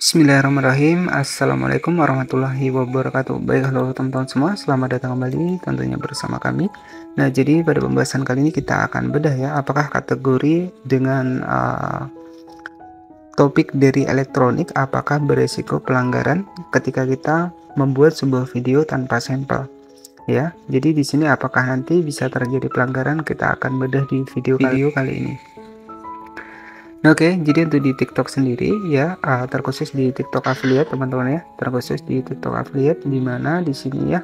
Bismillahirrahmanirrahim. Assalamualaikum warahmatullahi wabarakatuh. Baik, halo teman-teman semua, selamat datang kembali tentunya bersama kami. Nah, jadi pada pembahasan kali ini kita akan bedah ya, apakah kategori dengan topik dari elektronik apakah beresiko pelanggaran ketika kita membuat sebuah video tanpa sampel ya. Jadi di sini apakah nanti bisa terjadi pelanggaran, kita akan bedah di video kali ini. Oke, jadi untuk di TikTok sendiri ya, terkhusus di TikTok affiliate teman-teman ya, terkhusus di TikTok affiliate, di mana di sini ya,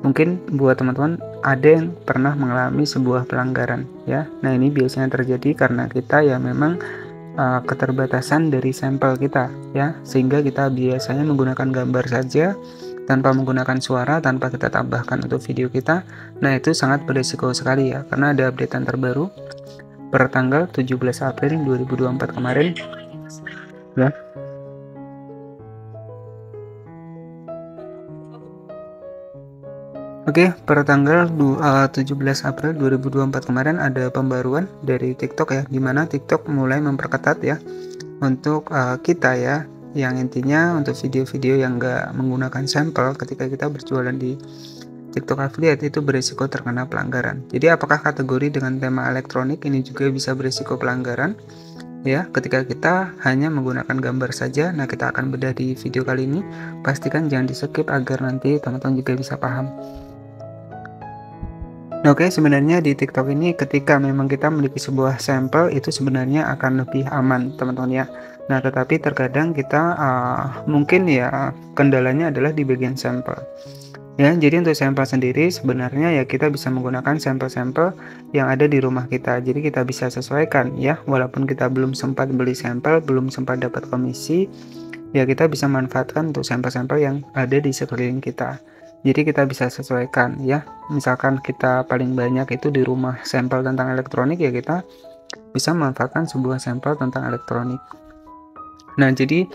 mungkin buat teman-teman ada yang pernah mengalami sebuah pelanggaran ya. Nah, ini biasanya terjadi karena kita ya memang keterbatasan dari sampel kita ya, sehingga kita biasanya menggunakan gambar saja tanpa menggunakan suara, tanpa kita tambahkan untuk video kita. Nah, itu sangat berisiko sekali ya, karena ada updatean terbaru per tanggal 17 April 2024 kemarin ya. Oke, per tanggal 17 April 2024 kemarin ada pembaruan dari TikTok ya, dimana TikTok mulai memperketat ya untuk kita ya, yang intinya untuk video-video yang nggak menggunakan sampel ketika kita berjualan di TikTok affiliate itu berisiko terkena pelanggaran. Jadi apakah kategori dengan tema elektronik ini juga bisa berisiko pelanggaran? Ya, ketika kita hanya menggunakan gambar saja. Nah, kita akan bedah di video kali ini. Pastikan jangan di-skip agar nanti teman-teman juga bisa paham. Oke, sebenarnya di TikTok ini ketika memang kita memiliki sebuah sampel itu sebenarnya akan lebih aman, teman-teman ya. Nah, tetapi terkadang kita mungkin ya kendalanya adalah di bagian sampel. Ya, jadi untuk sampel sendiri sebenarnya ya kita bisa menggunakan sampel-sampel yang ada di rumah kita. Jadi kita bisa sesuaikan ya, walaupun kita belum sempat beli sampel, belum sempat dapat komisi, ya kita bisa manfaatkan untuk sampel-sampel yang ada di sekeliling kita. Jadi kita bisa sesuaikan ya. Misalkan kita paling banyak itu di rumah sampel tentang elektronik, ya kita bisa memanfaatkan sebuah sampel tentang elektronik. Nah, jadi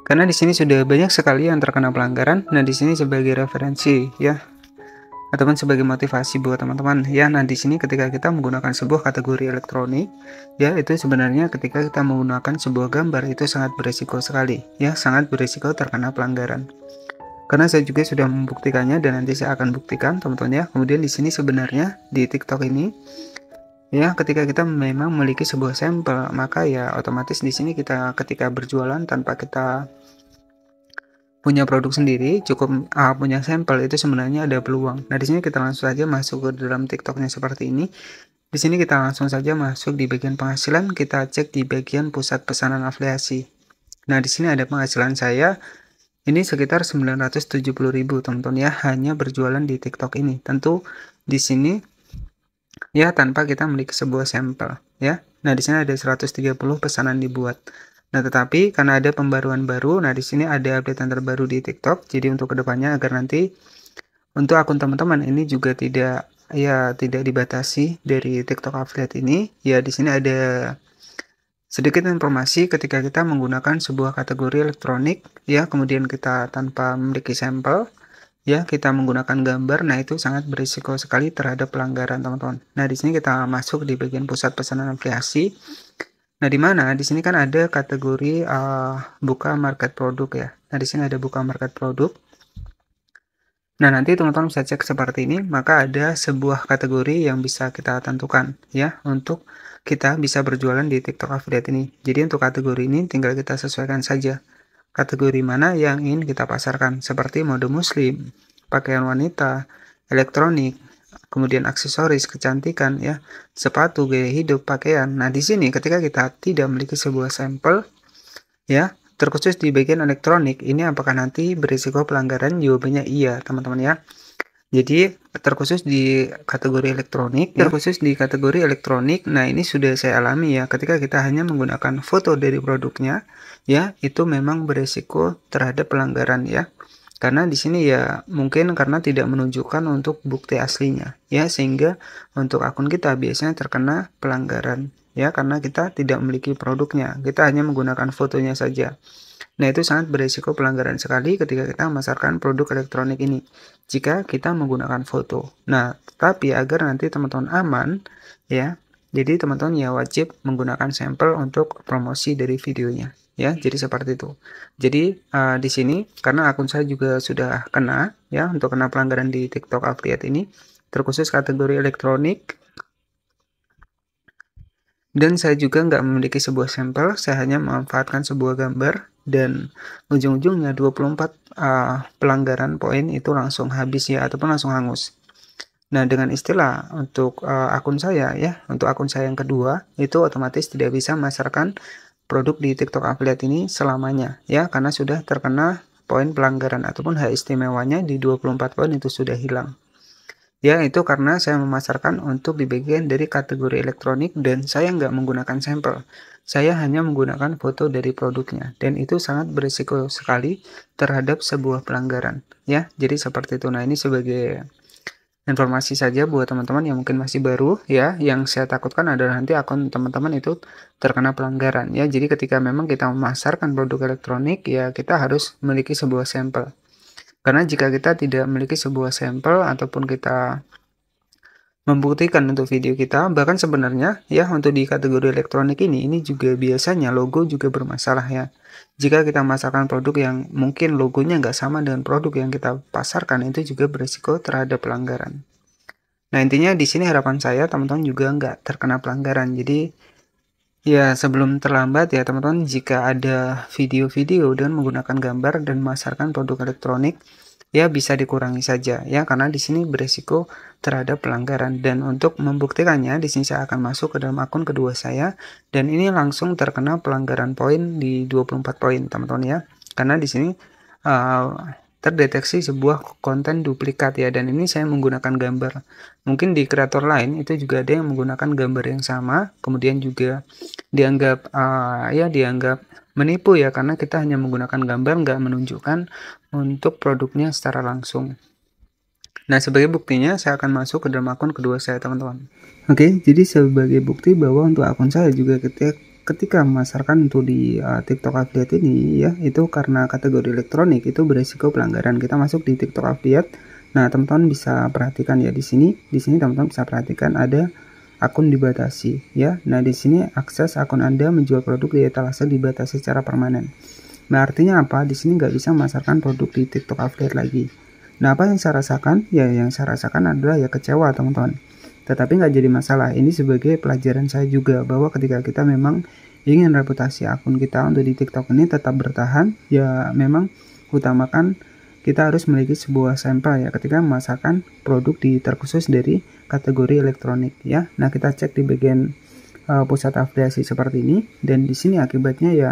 karena di sini sudah banyak sekali yang terkena pelanggaran, nah di sini sebagai referensi ya, ataupun sebagai motivasi buat teman-teman ya. Nah, di sini ketika kita menggunakan sebuah kategori elektronik ya, itu sebenarnya ketika kita menggunakan sebuah gambar itu sangat beresiko sekali ya, sangat beresiko terkena pelanggaran. Karena saya juga sudah membuktikannya dan nanti saya akan buktikan teman-teman ya. Kemudian di sini sebenarnya di TikTok ini ya, ketika kita memang memiliki sebuah sampel, maka ya otomatis di sini kita ketika berjualan tanpa kita punya produk sendiri, cukup punya sampel, itu sebenarnya ada peluang. Nah, di sini kita langsung saja masuk ke dalam TikToknya seperti ini. Di sini kita langsung saja masuk di bagian penghasilan, kita cek di bagian pusat pesanan afiliasi. Nah, di sini ada penghasilan saya ini sekitar 970.000 teman-teman ya, hanya berjualan di TikTok ini. Tentu di sini ya tanpa kita memiliki sebuah sampel ya. Nah, di sini ada 130 pesanan dibuat. Nah, tetapi karena ada pembaruan baru, nah di sini ada updatean terbaru di TikTok. Jadi untuk kedepannya agar nanti untuk akun teman-teman ini juga tidak dibatasi dari TikTok affiliate ini. Ya, di sini ada sedikit informasi ketika kita menggunakan sebuah kategori elektronik ya, kemudian kita tanpa memiliki sampel ya, kita menggunakan gambar, nah itu sangat berisiko sekali terhadap pelanggaran teman-teman. Nah, di sini kita masuk di bagian pusat pesanan afiliasi. Nah, di mana di sini kan ada kategori buka market produk ya. Nah, di sini ada buka market produk. Nah, nanti teman-teman bisa cek seperti ini, maka ada sebuah kategori yang bisa kita tentukan ya untuk kita bisa berjualan di TikTok affiliate ini. Jadi untuk kategori ini tinggal kita sesuaikan saja kategori mana yang ingin kita pasarkan, seperti mode muslim, pakaian wanita, elektronik, kemudian aksesoris, kecantikan ya, sepatu, gaya hidup, pakaian. Nah, di sini ketika kita tidak memiliki sebuah sampel ya, terkhusus di bagian elektronik, ini apakah nanti berisiko pelanggaran? Jawabannya iya, teman-teman ya. Jadi terkhusus di kategori elektronik, nah ini sudah saya alami ya, ketika kita hanya menggunakan foto dari produknya, ya itu memang beresiko terhadap pelanggaran ya. Karena di sini ya mungkin karena tidak menunjukkan untuk bukti aslinya, ya sehingga untuk akun kita biasanya terkena pelanggaran ya, karena kita tidak memiliki produknya, kita hanya menggunakan fotonya saja. Nah, itu sangat beresiko pelanggaran sekali ketika kita memasarkan produk elektronik ini jika kita menggunakan foto. Nah, tapi agar nanti teman-teman aman ya, jadi teman-teman ya wajib menggunakan sampel untuk promosi dari videonya. ya. Jadi seperti itu. Jadi di sini karena akun saya juga sudah kena ya untuk kena pelanggaran di TikTok Affiliate ini, terkhusus kategori elektronik. Dan saya juga nggak memiliki sebuah sampel, saya hanya memanfaatkan sebuah gambar dan ujung-ujungnya 24 pelanggaran poin itu langsung habis ya ataupun langsung hangus. Nah, dengan istilah untuk akun saya ya, untuk akun saya yang kedua itu otomatis tidak bisa memasarkan produk di TikTok Affiliate ini selamanya ya, karena sudah terkena poin pelanggaran ataupun hak istimewanya di 24 poin itu sudah hilang. Ya, itu karena saya memasarkan untuk di bagian dari kategori elektronik dan saya nggak menggunakan sampel. Saya hanya menggunakan foto dari produknya dan itu sangat berisiko sekali terhadap sebuah pelanggaran. Ya, jadi seperti itu. Nah, ini sebagai informasi saja buat teman-teman yang mungkin masih baru ya. Yang saya takutkan adalah nanti akun teman-teman itu terkena pelanggaran ya. Jadi ketika memang kita memasarkan produk elektronik ya kita harus memiliki sebuah sampel. Karena jika kita tidak memiliki sebuah sampel ataupun kita membuktikan untuk video kita, bahkan sebenarnya ya untuk di kategori elektronik ini juga biasanya logo juga bermasalah ya. Jika kita memasarkan produk yang mungkin logonya nggak sama dengan produk yang kita pasarkan, itu juga berisiko terhadap pelanggaran. Nah, intinya di sini harapan saya teman-teman juga nggak terkena pelanggaran. Jadi ya sebelum terlambat ya teman-teman, jika ada video-video dengan menggunakan gambar dan memasarkan produk elektronik, ya bisa dikurangi saja ya karena di sini beresiko terhadap pelanggaran. Dan untuk membuktikannya di sini saya akan masuk ke dalam akun kedua saya dan ini langsung terkena pelanggaran poin di 24 poin teman-teman ya, karena di sini terdeteksi sebuah konten duplikat ya, dan ini saya menggunakan gambar. Mungkin di kreator lain itu juga ada yang menggunakan gambar yang sama kemudian juga dianggap dianggap menipu ya, karena kita hanya menggunakan gambar nggak menunjukkan untuk produknya secara langsung. Nah, sebagai buktinya saya akan masuk ke dalam akun kedua saya teman-teman. Oke, jadi sebagai bukti bahwa untuk akun saya juga ketika memasarkan untuk di TikTok Affiliate ini ya, itu karena kategori elektronik itu beresiko pelanggaran. Kita masuk di TikTok Affiliate. Nah, teman-teman bisa perhatikan ya di sini teman-teman bisa perhatikan ada akun dibatasi ya. Nah, di sini akses akun Anda menjual produk di etalase dibatasi secara permanen. Nah, artinya apa? Di sini nggak bisa memasarkan produk di TikTok Affiliate lagi. Nah, apa yang saya rasakan? Ya, yang saya rasakan adalah ya kecewa teman-teman. Tetapi nggak jadi masalah. Ini sebagai pelajaran saya juga bahwa ketika kita memang ingin reputasi akun kita untuk di TikTok ini tetap bertahan, ya memang utamakan kita harus memiliki sebuah sampel ya ketika memasarkan produk di terkhusus dari kategori elektronik ya. Nah, kita cek di bagian pusat afiliasi seperti ini dan di sini akibatnya ya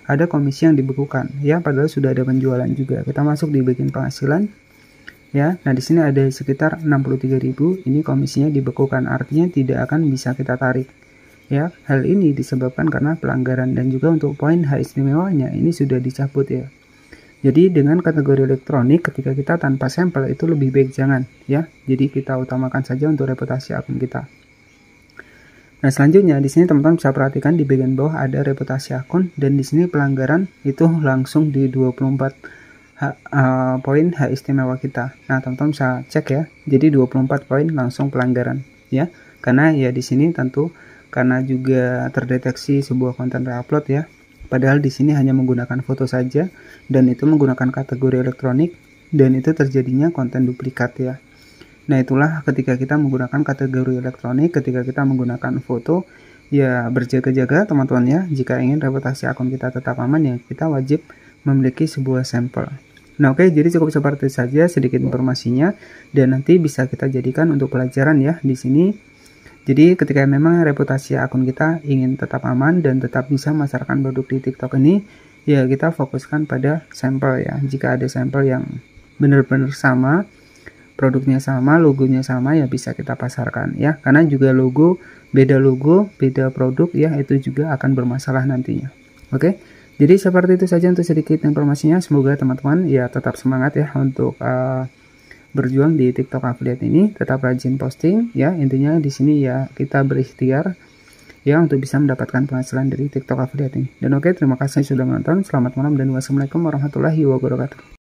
ada komisi yang dibekukan ya, padahal sudah ada penjualan juga. Kita masuk di bagian penghasilan ya. Nah, di sini ada sekitar 63.000, ini komisinya dibekukan, artinya tidak akan bisa kita tarik ya. Hal ini disebabkan karena pelanggaran dan juga untuk poin hak istimewanya ini sudah dicabut ya. Jadi dengan kategori elektronik ketika kita tanpa sampel itu lebih baik jangan ya. Jadi kita utamakan saja untuk reputasi akun kita. Nah, selanjutnya di sini teman-teman bisa perhatikan di bagian bawah ada reputasi akun dan di sini pelanggaran itu langsung di 24 poin hak istimewa kita. Nah, teman-teman bisa cek ya. Jadi 24 poin langsung pelanggaran ya. Karena ya di sini tentu karena juga terdeteksi sebuah konten reupload ya. Padahal di sini hanya menggunakan foto saja dan itu menggunakan kategori elektronik dan itu terjadinya konten duplikat ya. Nah, itulah ketika kita menggunakan kategori elektronik, ketika kita menggunakan foto ya berjaga-jaga teman-teman ya. Jika ingin reputasi akun kita tetap aman ya kita wajib memiliki sebuah sampel. Nah, oke, jadi cukup seperti saja sedikit informasinya dan nanti bisa kita jadikan untuk pelajaran ya di sini. Jadi ketika memang reputasi akun kita ingin tetap aman dan tetap bisa memasarkan produk di TikTok ini, ya kita fokuskan pada sampel ya. Jika ada sampel yang benar-benar sama, produknya sama, logonya sama ya bisa kita pasarkan ya. Karena juga logo, beda produk ya itu juga akan bermasalah nantinya. Oke. Jadi seperti itu saja untuk sedikit informasinya. Semoga teman-teman ya tetap semangat ya untuk berjuang di TikTok Affiliate ini, tetap rajin posting ya. Intinya di sini ya kita berikhtiar ya untuk bisa mendapatkan penghasilan dari TikTok Affiliate ini. Dan oke, terima kasih sudah menonton. Selamat malam dan wassalamualaikum warahmatullahi wabarakatuh.